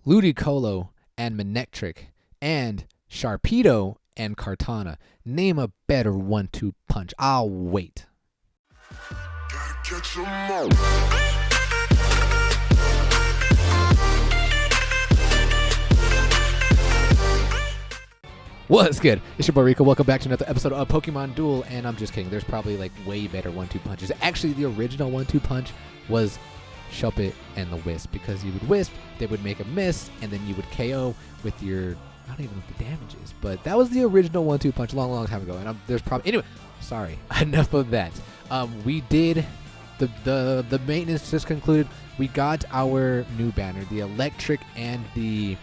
Ludicolo and Manectric, and Sharpedo and Kartana. Name a better 1-2 punch. I'll wait. What's good? It's your boy Rico. Welcome back to another episode of Pokemon Duel. And I'm just kidding. There's probably like way better 1-2 punches. Actually, the original 1-2 punch was Sharpedo and the Wisp, because you would Wisp, they would make a miss, and then you would KO with your, I don't even know what the damage is, but that was the original 1-2 punch a long time ago. And there's probably, anyway, sorry, enough of that. We did, the maintenance just concluded. We got our new banner, the electric and the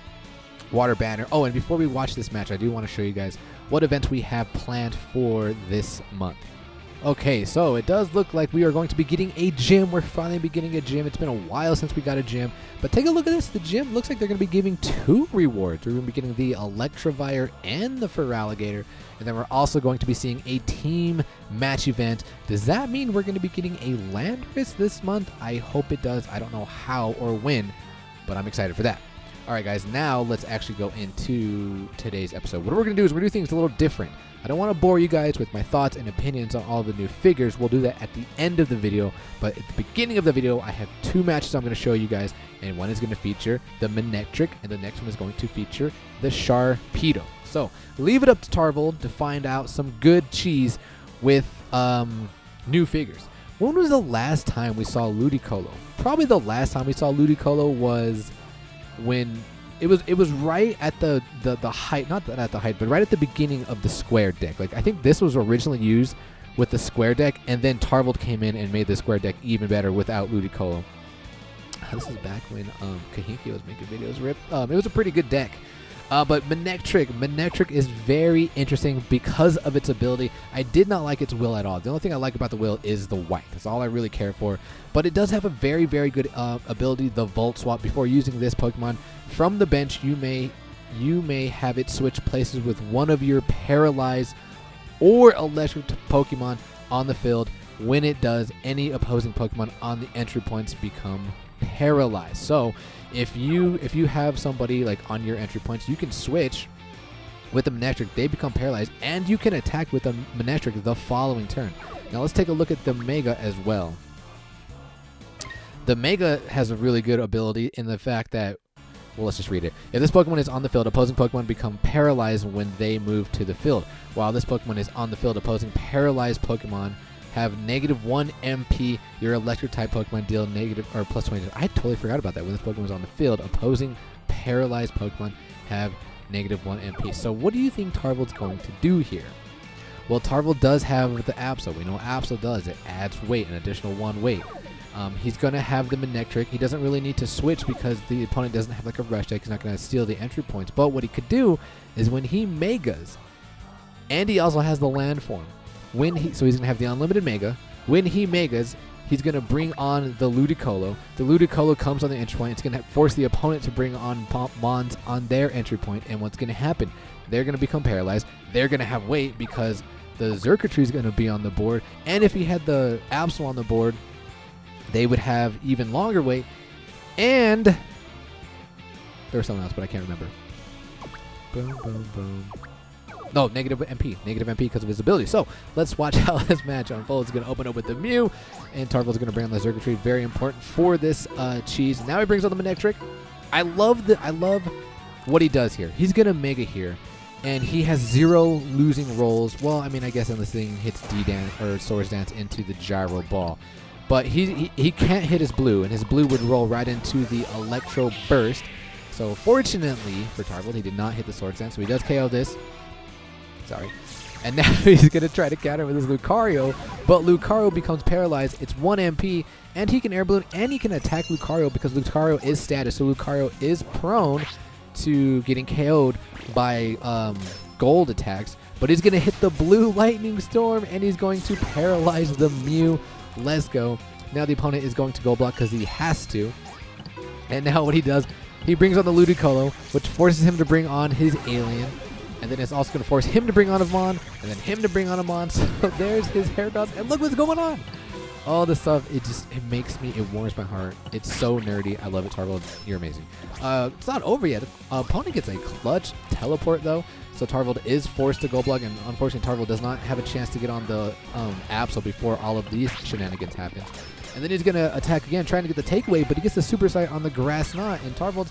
water banner. Oh, and before we watch this match, I do want to show you guys what events we have planned for this month. Okay, so it does look like we are going to be getting a gym. We're finally getting a gym. It's been a while since we got a gym, but take a look at this. The gym looks like they're going to be giving 2 rewards. We're going to be getting the Electivire and the Feraligatr, and then we're also going to be seeing a team match event. Does that mean we're going to be getting a Landorus this month? I hope it does. I don't know how or when, but I'm excited for that. All right, guys, now let's actually go into today's episode. What we're going to do is we're going to do things a little different. I don't want to bore you guys with my thoughts and opinions on all the new figures. We'll do that at the end of the video. But at the beginning of the video, I have 2 matches I'm going to show you guys. And one is going to feature the Manectric, and the next one is going to feature the Sharpedo. So leave it up to Tarvold to find out some good cheese with new figures. When was the last time we saw Ludicolo? Probably the last time we saw Ludicolo was when it was right at the height, not at the height, but right at the beginning of the square deck. Like, I think this was originally used with the square deck, and then Tarvold came in and made the square deck even better without Ludicolo. This is back when Kahiki was making videos. Rip. It was a pretty good deck. But Manectric is very interesting because of its ability. I did not like its will at all. The only thing I like about the will is the white. That's all I really care for. But it does have a very good ability, the Volt Swap. Before using this Pokemon from the bench, you may have it switch places with one of your paralyzed or electric Pokemon on the field. When it does, any opposing Pokemon on the entry points become paralyzed. So if you have somebody like on your entry points, you can switch with the Manectric. They become paralyzed, and you can attack with the Manectric the following turn. Now let's take a look at the Mega as well. The Mega has a really good ability in the fact that, well, let's just read it. If this Pokemon is on the field, opposing Pokemon become paralyzed when they move to the field. While this Pokemon is on the field, opposing paralyzed Pokemon have -1 MP. Your electric type Pokemon deal negative or plus 20. I totally forgot about that. When this Pokemon is on the field, opposing paralyzed Pokemon have -1 MP. So what do you think Tarvold's going to do here? Well, Tarvold does have the Absol. We know what Absol does. It adds weight, an additional 1 weight. He's going to have the Manectric. He doesn't really need to switch because the opponent doesn't have like a rush deck. He's not going to steal the entry points. But what he could do is when he Megas, and he also has the land form. So he's going to have the unlimited Mega. When he Megas, he's going to bring on the Ludicolo. The Ludicolo comes on the entry point. It's going to force the opponent to bring on Mons on their entry point. And what's going to happen? They're going to become paralyzed. They're going to have weight because the Xurkitree is going to be on the board. And if he had the Absol on the board, they would have even longer weight. And there was something else, but I can't remember. Boom, boom, boom. No, negative MP because of his ability. So let's watch how this match unfolds. It's going to open up with the Mew, and Tarvold's going to bring on the Xurkitree. Very important for this cheese. Now he brings on the Manectric. I love what he does here. He's going to Mega here, and he has 0 losing rolls. Well, I mean, I guess unless thing hits D-Dance or Swords Dance into the Gyro Ball. But he can't hit his blue, and his blue would roll right into the Electro Burst. So fortunately for Tarvold, he did not hit the Swords Dance, so he does KO this. Sorry. And now he's going to try to counter with his Lucario, but Lucario becomes paralyzed. It's 1 MP, and he can Air Balloon, and he can attack Lucario because Lucario is status, so Lucario is prone to getting KO'd by gold attacks, but he's going to hit the blue Lightning Storm, and he's going to paralyze the Mew. Let's go. Now the opponent is going to Gold Block because he has to, and now what he does, he brings on the Ludicolo, which forces him to bring on his Alien. And then it's also going to force him to bring on a Mon, and then him to bring on a Mon. So there's his Heracross, and look what's going on. all this stuff, it makes me, it warms my heart. It's so nerdy. I love it, Tarvel. You're amazing. It's not over yet. Opponent gets a clutch teleport though, so Tarvel is forced to go block, and unfortunately Tarvel does not have a chance to get on the Absol before all of these shenanigans happen. And then he's gonna attack again, trying to get the takeaway, but he gets the super sight on the grass knot, and Tarvel,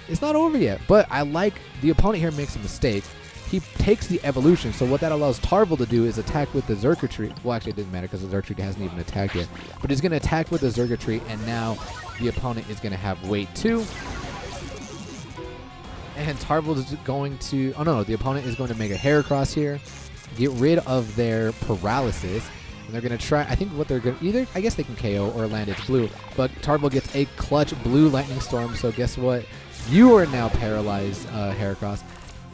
it's not over yet. But I like the opponent here makes a mistake. He takes the evolution, so what that allows Tarvel to do is attack with the Xurkitree. Well, actually, it didn't matter because the Xurkitree hasn't even attacked yet. But he's going to attack with the Xurkitree, and now the opponent is going to have weight 2. And Tarvel is going to... Oh, no, the opponent is going to make a Heracross here, get rid of their paralysis. And they're going to try... I think what they're going to... Either, I guess they can KO or land its blue. But Tarvel gets a clutch blue Lightning Storm, so guess what? You are now paralyzed, Heracross.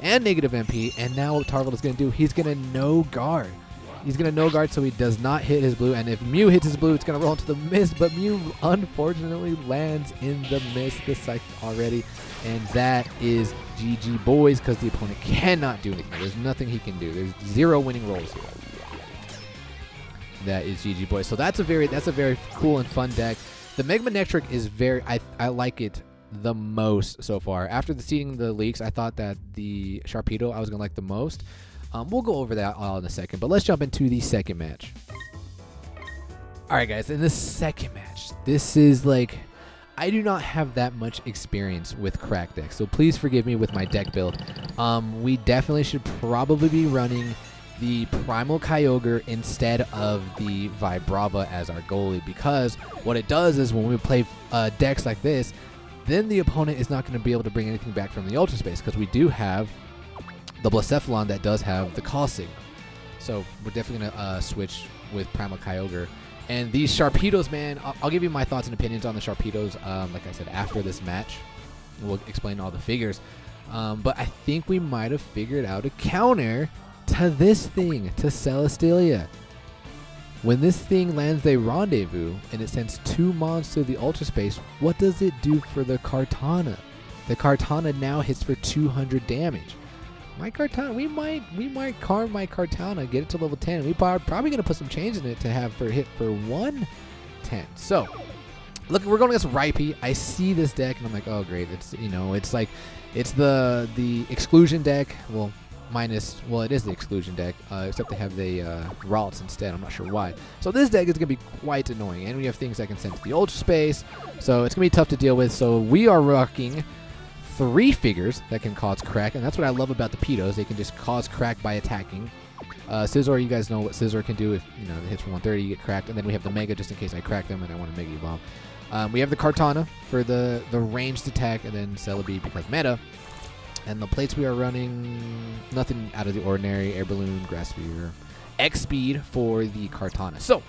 And negative MP, and now what Tarvel is going to do, he's going to no guard. He's going to no guard so he does not hit his blue, and if Mew hits his blue, it's going to roll into the mist, but Mew unfortunately lands in the mist this cycle already, and that is GG boys, because the opponent cannot do anything. There's nothing he can do. There's 0 winning rolls here. That is GG boys. So that's a very cool and fun deck. The Mega Manectric is very, I like it the most so far. After seeing the leaks, I thought that the Sharpedo I was gonna like the most. We'll go over that all in a second, but let's jump into the second match. Alright guys, in the second match, this is like, I do not have that much experience with crack decks, so please forgive me with my deck build. We definitely should probably be running the Primal Kyogre instead of the Vibrava as our goalie, because what it does is when we play decks like this, then the opponent is not going to be able to bring anything back from the Ultra Space, because we do have the Blacephalon that does have the Call Signal. So we're definitely going to switch with Primal Kyogre. And these Sharpedos, man, I'll give you my thoughts and opinions on the Sharpedos, like I said, after this match. We'll explain all the figures. But I think we might have figured out a counter to this thing, to Celesteela. When this thing lands a Rendezvous and it sends 2 mons to the Ultra Space, what does it do for the Kartana? The Kartana now hits for 200 damage. My Kartana, we might carve my Kartana, get it to level 10. We probably gonna put some change in it to have for hit for 110. So, look, we're going against Ripey. I see this deck and I'm like, oh great, it's it's like it's the exclusion deck. Well, it is the exclusion deck, except they have the Ralts instead. I'm not sure why. So this deck is going to be quite annoying, and we have things that can send to the Ultra Space, so it's going to be tough to deal with. So we are rocking 3 figures that can cause crack, and that's what I love about the Pedos. They can just cause crack by attacking. Scizor, you guys know what Scizor can do. If it hits for 130, you get cracked, and then we have the Mega just in case I crack them and I want to Mega Evolve. We have the Kartana for the ranged attack, and then Celebi because meta. And the plates we are running, nothing out of the ordinary. Air Balloon, Grass Sphere, X Speed for the Kartana. So,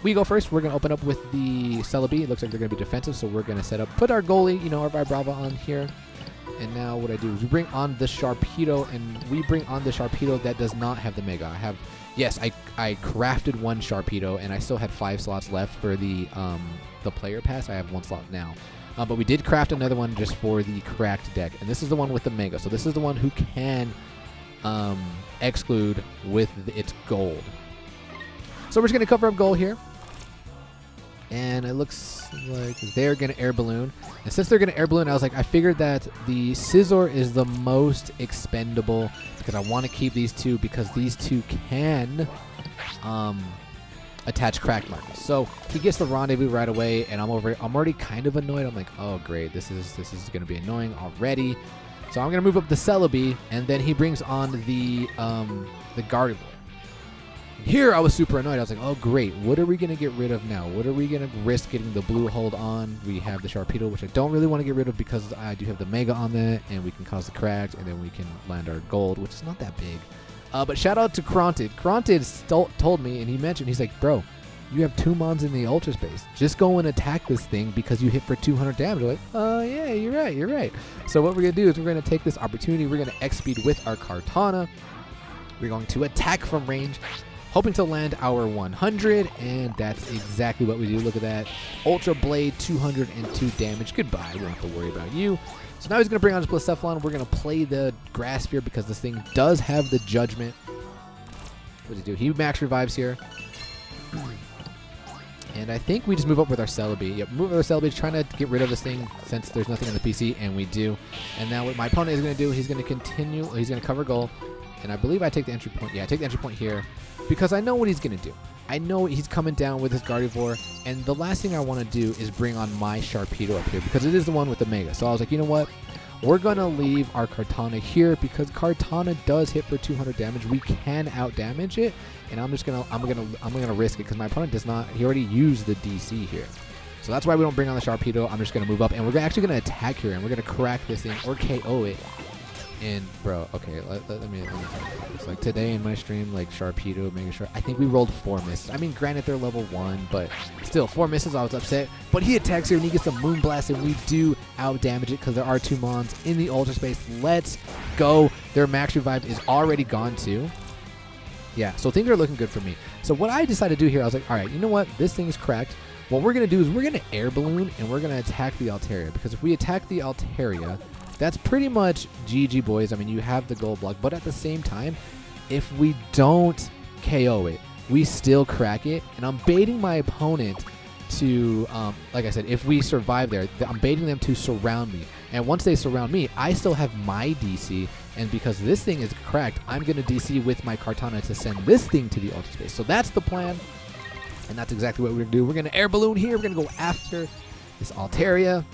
we go first. We're going to open up with the Celebi. It looks like they're going to be defensive, so we're going to put our goalie, our Vibrava on here. And now what I do is we bring on the Sharpedo, and we bring on the Sharpedo that does not have the Mega. I crafted 1 Sharpedo, and I still had 5 slots left for the player pass. I have 1 slot now. But we did craft another one just for the cracked deck. And this is the one with the Mega. So this is the one who can exclude with its gold. So we're just going to cover up gold here. And it looks like they're going to Air Balloon. And since they're going to Air Balloon, I figured that the Scizor is the most expendable, because I want to keep these 2, because these 2 can attach crack markers. So he gets the Rendezvous right away, and I'm already kind of annoyed. I'm like, oh great, this is going to be annoying already. So I'm going to move up the Celebi, and then he brings on the Gardevoir. Here I was super annoyed. I was like, oh great, what are we going to get rid of now? What are we going to risk getting the blue hold on? We have the Sharpedo, which I don't really want to get rid of because I do have the Mega on that, and we can cause the cracks, and then we can land our gold, which is not that big. But shout out to Krontid. Krontid told me, and he mentioned, he's like, bro, you have 2 mons in the Ultra Space. Just go and attack this thing because you hit for 200 damage. I'm like, oh yeah, you're right. So what we're going to do is we're going to take this opportunity. We're going to X-Speed with our Kartana. We're going to attack from range, hoping to land our 100, and that's exactly what we do. Look at that. Ultra Blade, 202 damage. Goodbye. We don't have to worry about you. So now he's going to bring on his Blacephalon. We're going to play the Grass Sphere because this thing does have the Judgment. What does he do? He max revives here. And I think we just move up with our Celebi. Yep, move with our Celebi, trying to get rid of this thing since there's nothing on the PC, and we do. And now what my opponent is going to do, he's going to continue, he's going to cover goal. And I believe I take the entry point. Yeah, I take the entry point here because I know what he's going to do. I know he's coming down with his Gardevoir, and the last thing I want to do is bring on my Sharpedo up here because it is the one with the Mega. So I was like, you know what? We're going to leave our Kartana here because Kartana does hit for 200 damage. We can out damage it, and I'm gonna risk it because my opponent does not. He already used the DC here. So that's why we don't bring on the Sharpedo. I'm just going to move up, and we're actually going to attack here, and we're going to crack this thing or KO it. And bro, okay, let me talk about this. Like today in my stream, like Sharpedo, Mega Sharp, I think we rolled 4 misses. I mean, granted they're level 1, but still 4 misses. I was upset, but he attacks here and he gets the Moonblast, and we do out damage it because there are 2 Mons in the Ultra Space. Let's go. Their max revive is already gone too. Yeah, so things are looking good for me. So what I decided to do here, I was like, all right, you know what? This thing is cracked. What we're gonna do is we're gonna air balloon and we're gonna attack the Altaria, because if we attack the Altaria, that's pretty much GG, boys. I mean, you have the gold block, but at the same time, if we don't KO it, we still crack it. And I'm baiting my opponent to, like I said, if we survive there, I'm baiting them to surround me. And once they surround me, I still have my DC. And because this thing is cracked, I'm going to DC with my Kartana to send this thing to the Ultra Space. So that's the plan. And that's exactly what we're going to do. We're going to air balloon here. We're going to go after this Altaria.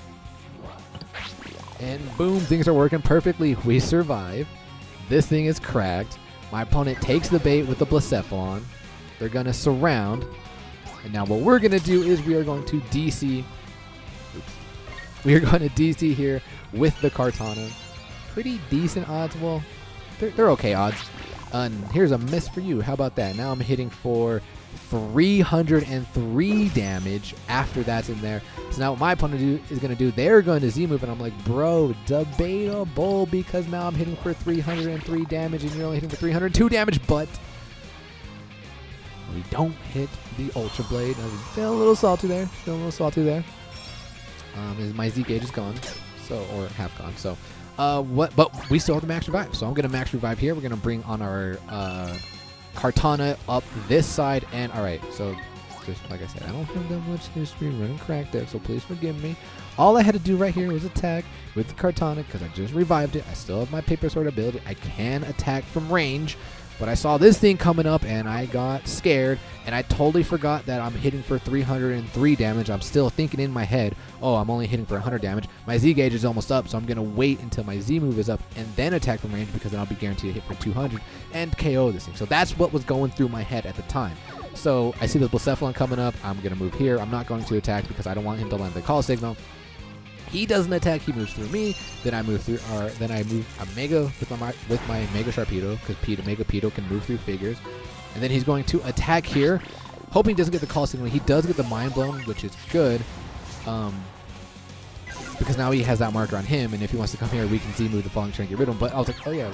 And boom, things are working perfectly. We survive. This thing is cracked. My opponent takes the bait with the Blacephalon. They're going to surround. And now what we're going to do is we are going to DC. Oops. We are going to DC here with the Kartana. Pretty decent odds. Well, they're okay odds. And here's a miss for you. How about that? Now I'm hitting for 303 damage after that's in there. So now what my opponent is going to do, they're going to Z-move, and I'm like, bro, debatable, because now I'm hitting for 303 damage, and you're only hitting for 302 damage, but we don't hit the Ultra Blade. I was feeling a little salty there. My Z gauge is gone, so, or half gone, so. But we still have the max revive, so I'm going to max revive here. We're going to bring on our Kartana up this side, and alright, so just like I said, I don't have that much history running crack deck, so please forgive me. All I had to do right here was attack with the Kartana because I just revived it. I still have my Paper Sword ability. I can attack from range, but I saw this thing coming up and I got scared, and I totally forgot that I'm hitting for 303 damage. I'm still thinking in my head, oh, I'm only hitting for 100 damage. My Z gauge is almost up, so I'm going to wait until my Z move is up and then attack from range, because then I'll be guaranteed to hit for 200 and KO this thing. So that's what was going through my head at the time. So I see the Blacephalon coming up. I'm going to move here. I'm not going to attack because I don't want him to land the call signal. He doesn't attack. He moves through me. Then I move through, then I move a Mega with my Mega Sharpedo, because Mega Pedo can move through figures. And then he's going to attack here, hoping he doesn't get the call signal. He does get the Mind Blown, which is good, because now he has that marker on him. And if he wants to come here, we can Z-move the Falling Train and get rid of him. But I was like, oh yeah,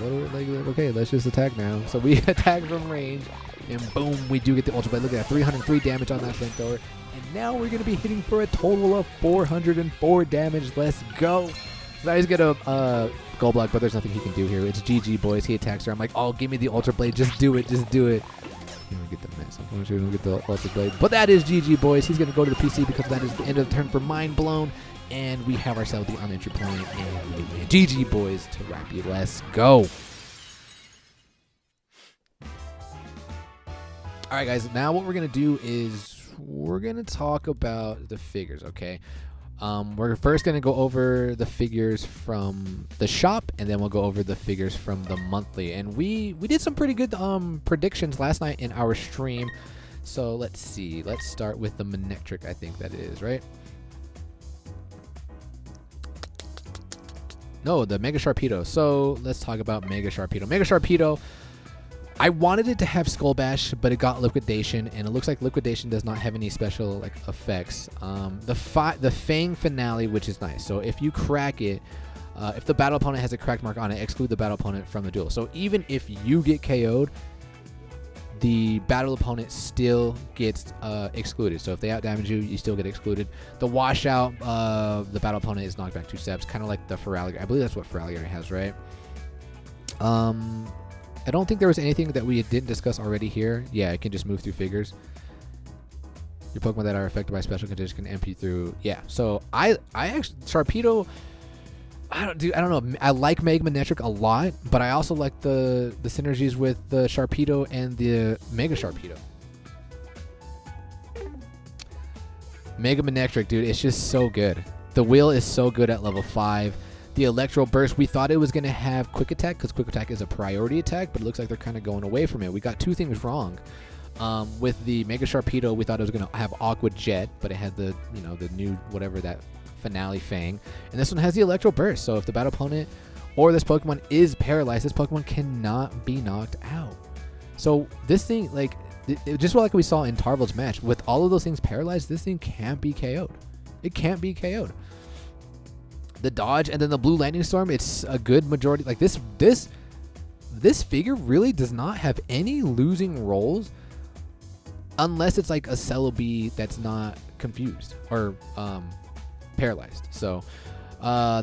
okay, let's just attack now. So we attack from range, and boom, we do get the Ultra Blade. Look at that, 303 damage on that flamethrower. And now we're going to be hitting for a total of 404 damage. Let's go. So now he's going to gold block, but there's nothing he can do here. It's GG, boys. He attacks her. I'm like, oh, give me the Ultra Blade. Just do it. Just do it. You don't get the miss. Unfortunately, we don't get the Ultra Blade. But that is GG, boys. He's going to go to the PC because that is the end of the turn for Mind Blown. And we have ourselves the entry point. And we win. GG, boys, to Rappy. Let's go. All right, guys. Now what we're going to do is we're going to talk about the figures, okay? We're first going to go over the figures from the shop, and then we'll go over the figures from the monthly. And we did some pretty good predictions last night in our stream. So let's see. Let's start with the Manectric, I think that is, right? No, the Mega Sharpedo. So let's talk about Mega Sharpedo. Mega Sharpedo, I wanted it to have Skull Bash, but it got Liquidation, and it looks like Liquidation does not have any special effects. The Fang Finale, which is nice. So if you crack it, if the battle opponent has a cracked mark on it, exclude the battle opponent from the duel. So even if you get KO'd, the battle opponent still gets excluded. So if they outdamage you, you still get excluded. The washout, the battle opponent is knocked back 2 steps, kind of like the Feraligatr. I believe that's what Feraligatr has, right? I don't think there was anything that we didn't discuss already here. Yeah, it can just move through figures. Your Pokemon that are affected by special conditions can MP through. Yeah. So I actually Sharpedo. I don't know. I like Mega Manectric a lot, but I also like the synergies with the Sharpedo and the Mega Sharpedo. Mega Manectric, dude, it's just so good. The wheel is so good at level 5. The Electro Burst, we thought it was going to have Quick Attack because Quick Attack is a priority attack, but it looks like they're kind of going away from it. We got 2 things wrong. With the Mega Sharpedo, we thought it was going to have Aqua Jet, but it had the, the new whatever that Finale Fang. And this one has the Electro Burst, so if the battle opponent or this Pokemon is paralyzed, this Pokemon cannot be knocked out. So this thing, like, just like we saw in Tarvel's match, with all of those things paralyzed, this thing can't be KO'd. It can't be KO'd. The dodge and then the blue lightning storm, it's a good majority. Like this figure really does not have any losing rolls unless it's like a Celebi that's not confused or paralyzed. So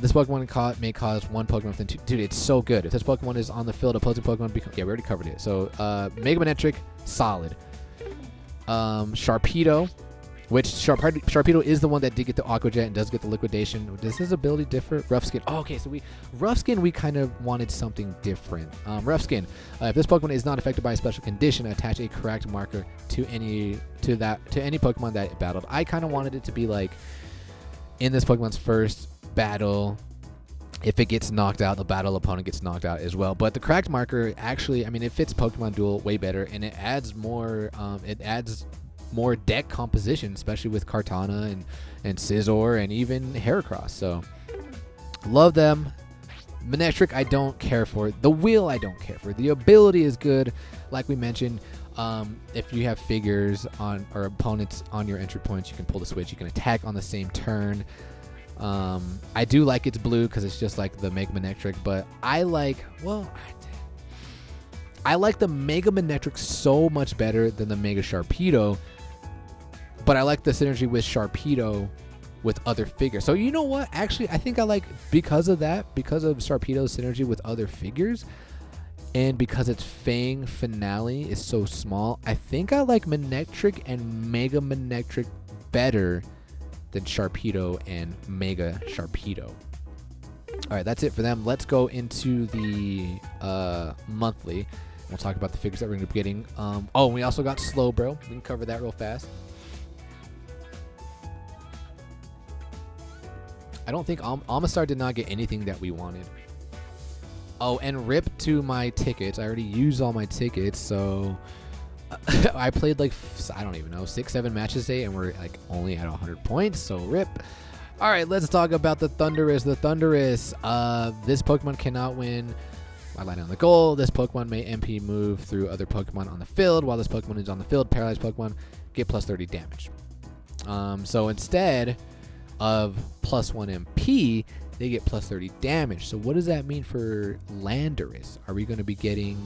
this Pokemon may cause one Pokemon within 2. Dude, it's so good. If this Pokemon is on the field, opposing Pokemon yeah, we already covered it. So Mega Manectric, solid. Sharpedo, which Sharpedo is the one that did get the Aqua Jet and does get the liquidation. Does his ability differ? Rough Skin. Oh, okay, so Rough Skin, we kind of wanted something different. Rough Skin. If this Pokemon is not affected by a special condition, attach a correct marker to any Pokemon that it battled. I kind of wanted it to be like in this Pokemon's first battle, if it gets knocked out, the battle opponent gets knocked out as well. But the cracked marker actually, I mean, it fits Pokemon Duel way better, and it adds more. More deck composition, especially with Kartana and Scizor and even Heracross. So love them. Manectric I don't care for. The wheel I don't care for. The ability is good, like we mentioned. If you have figures on or opponents on your entry points, you can pull the switch. You can attack on the same turn. I do like its blue because it's just like the Mega Manectric, but I like the Mega Manectric so much better than the Mega Sharpedo. But I like the synergy with Sharpedo with other figures. So you know what? Actually, I think I like, because of Sharpedo's synergy with other figures, and because its Fang Finale is so small, I think I like Manectric and Mega Manectric better than Sharpedo and Mega Sharpedo. All right, that's it for them. Let's go into the monthly. We'll talk about the figures that we're going to be getting. Oh, and we also got Slowbro. We can cover that real fast. I don't think Amistar did not get anything that we wanted. Oh, and rip to my tickets. I already used all my tickets, so I played like, I don't even know, 6-7 matches today, and we're like only at 100 points, so rip. All right, let's talk about the Thundurus. The Thundurus, this Pokemon cannot win by line on the goal. This Pokemon may MP move through other Pokemon on the field. While this Pokemon is on the field, paralyzed Pokemon get plus 30 damage. So instead of plus 1 MP, they get plus 30 damage. So what does that mean for Landorus? Are we going to be getting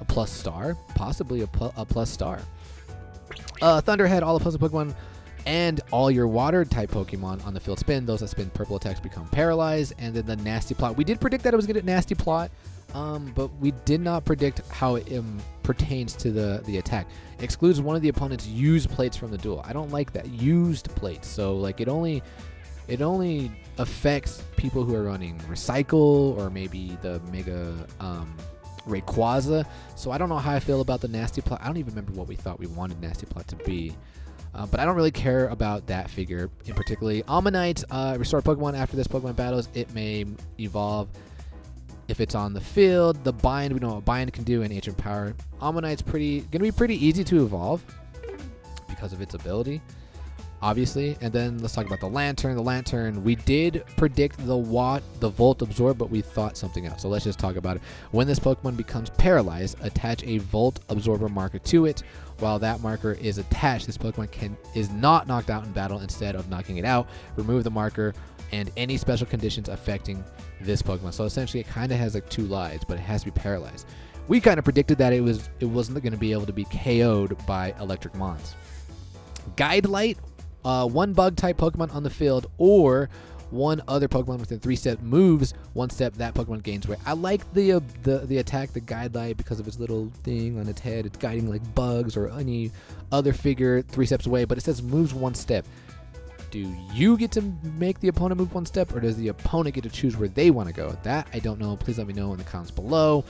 a plus star? Possibly a plus star. Thunderhead, all opposing Pokemon and all your water type Pokemon on the field spin. Those that spin purple attacks become paralyzed. And then the Nasty Plot. We did predict that it was going to Nasty Plot, but we did not predict how it pertains to the attack. Excludes one of the opponent's used plates from the duel. I don't like that. Used plates. So like it only affects people who are running Recycle or maybe the Mega Rayquaza. So I don't know how I feel about the Nasty Plot. I don't even remember what we thought we wanted Nasty Plot to be. But I don't really care about that figure in particular. Ammonite, restore Pokemon after this Pokemon battles. It may evolve if it's on the field. The Bind, we know what Bind can do, and Ancient Power. Ammonite's gonna be pretty easy to evolve because of its ability, obviously. And then let's talk about the Lantern. The Lantern, we did predict the Volt Absorb, but we thought something else. So let's just talk about it. When this Pokemon becomes paralyzed, attach a Volt Absorber marker to it. While that marker is attached, this Pokemon is not knocked out in battle. Instead of knocking it out, remove the marker and any special conditions affecting this Pokemon. So essentially, it kind of has like 2 lives, but it has to be paralyzed. We kind of predicted that it wasn't going to be able to be KO'd by Electric Mons. Guide Light, 1 bug type Pokemon on the field or one other Pokemon within 3 steps moves 1 step, that Pokemon gains weight. I like the attack, the guide light, because of its little thing on its head. It's guiding like bugs or any other figure 3 steps away, but it says moves 1 step. Do you get to make the opponent move 1 step, or does the opponent get to choose where they want to go? That I don't know. Please let me know in the comments below.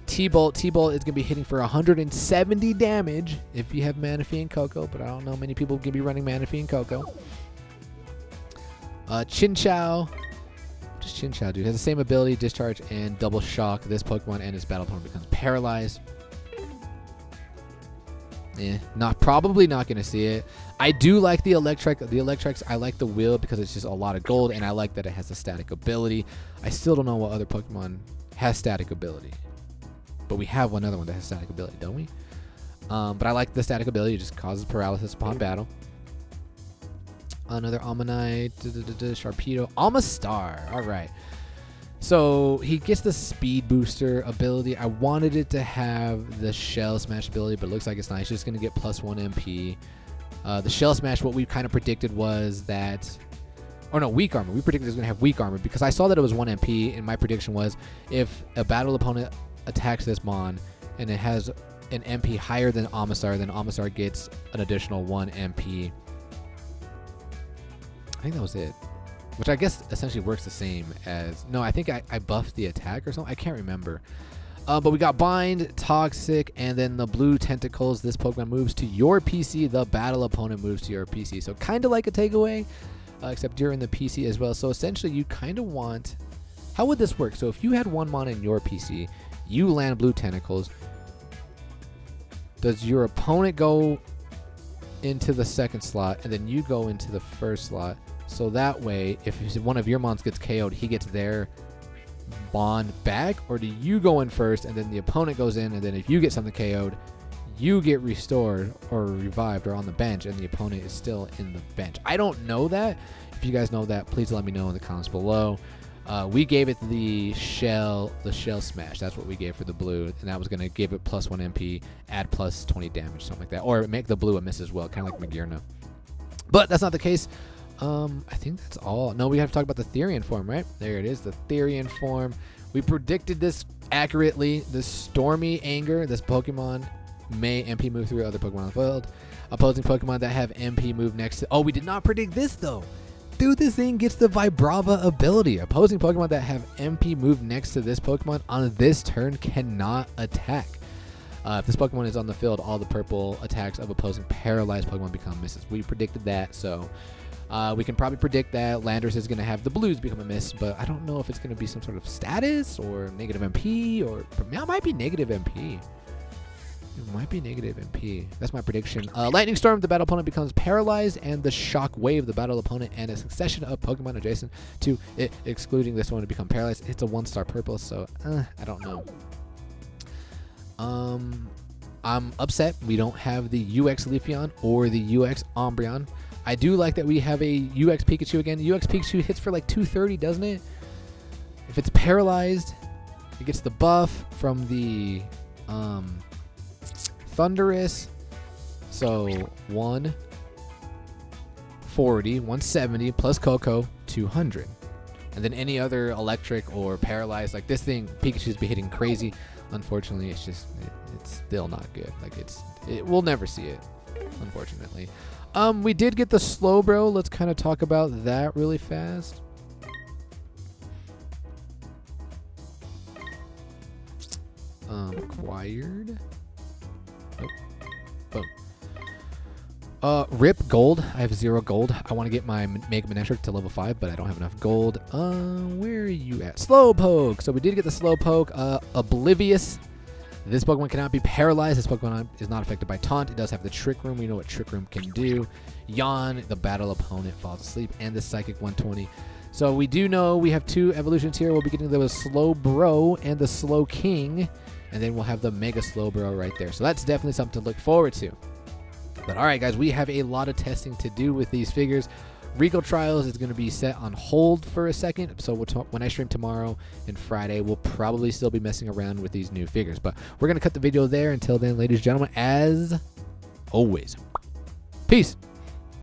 T-Bolt is going to be hitting for 170 damage if you have Manaphy and Coco, but I don't know many people can be running Manaphy and Coco. Chinchou. Just Chinchou, dude. Has the same ability, Discharge, and Double Shock. This Pokemon and its battle opponent becomes paralyzed. Probably not going to see it. I do like the Electric. The Electrics, I like the wheel because it's just a lot of gold, and I like that it has a static ability. I still don't know what other Pokemon has static ability. But we have one other one that has static ability, don't we? But I like the static ability. It just causes paralysis upon battle. Another Ammonite, Sharpedo, Amistar. All right. So he gets the speed booster ability. I wanted it to have the Shell Smash ability, but it looks like it's not. It's just going to get +1 MP. The Shell Smash, what we kind of predicted was that... Or no, Weak Armor. We predicted it was going to have Weak Armor because I saw that it was 1 MP, and my prediction was if a battle opponent attacks this Mon and it has an MP higher than Amistar, then Amistar gets an additional 1 MP. I think that was it. Which I guess essentially works the same as... No, I think I buffed the attack or something. I can't remember. But we got Bind, Toxic, and then the Blue Tentacles. This Pokemon moves to your PC. The battle opponent moves to your PC. So kind of like a takeaway, except you're in the PC as well. So essentially you kind of want... How would this work? So if you had one Mon in your PC, you land Blue Tentacles. Does your opponent go into the second slot, and then you go into the first slot? So that way, if one of your Mons gets KO'd, he gets their Mon back? Or do you go in first, and then the opponent goes in, and then if you get something KO'd, you get restored or revived or on the bench, and the opponent is still in the bench? I don't know that. If you guys know that, please let me know in the comments below. We gave it the Shell Smash. That's what we gave for the blue, and that was going to give it +1 MP, add +20 damage, something like that. Or make the blue a miss as well, kind of like Magearna. But that's not the case. I think that's all. No, we have to talk about the Therian form, right? There it is, the Therian form. We predicted this accurately. The Stormy Anger, this Pokemon may MP move through other Pokemon on the field. Opposing Pokemon that have MP move next to... Oh, we did not predict this, though. Dude, this thing gets the Vibrava ability. Opposing Pokemon that have MP move next to this Pokemon on this turn cannot attack. If this Pokemon is on the field, all the purple attacks of opposing paralyzed Pokemon become misses. We predicted that, so... we can probably predict that Landorus is going to have the blues become a miss, but I don't know if it's going to be some sort of status or negative MP, or it might be negative MP. It might be negative MP. That's my prediction. Lightning Storm, the battle opponent becomes paralyzed, and the Shock Wave, the battle opponent, and a succession of Pokemon adjacent to it, excluding this one, to become paralyzed. It's a 1-star purple, so I don't know. I'm upset we don't have the UX Leafeon or the UX Umbreon. I do like that we have a UX Pikachu again. UX Pikachu hits for like 230, doesn't it? If it's paralyzed, it gets the buff from the Thundurus. So 140, 170 plus Coco, 200. And then any other electric or paralyzed, like this thing, Pikachu's be hitting crazy. Unfortunately, it's just, it's still not good. Like we'll never see it, unfortunately. We did get the Slowbro. Let's kind of talk about that really fast. Acquired. Oh. Boom. Rip gold. I have 0 gold. I want to get my Mega Manectric to level 5, but I don't have enough gold. Where are you at? Slowpoke. So we did get the Slowpoke. Oblivious. This Pokemon cannot be paralyzed. This Pokemon is not affected by Taunt. It does have the Trick Room. We know what Trick Room can do. Yawn, the battle opponent falls asleep, and the Psychic 120. So we do know we have 2 evolutions here. We'll be getting the Slowbro and the Slowking, and then we'll have the Mega Slowbro right there. So that's definitely something to look forward to. But all right, guys, we have a lot of testing to do with these figures. Rico Trials is going to be set on hold for a second, so when I stream tomorrow and Friday, we'll probably still be messing around with these new figures. But we're going to cut the video there. Until then, ladies and gentlemen, as always, peace.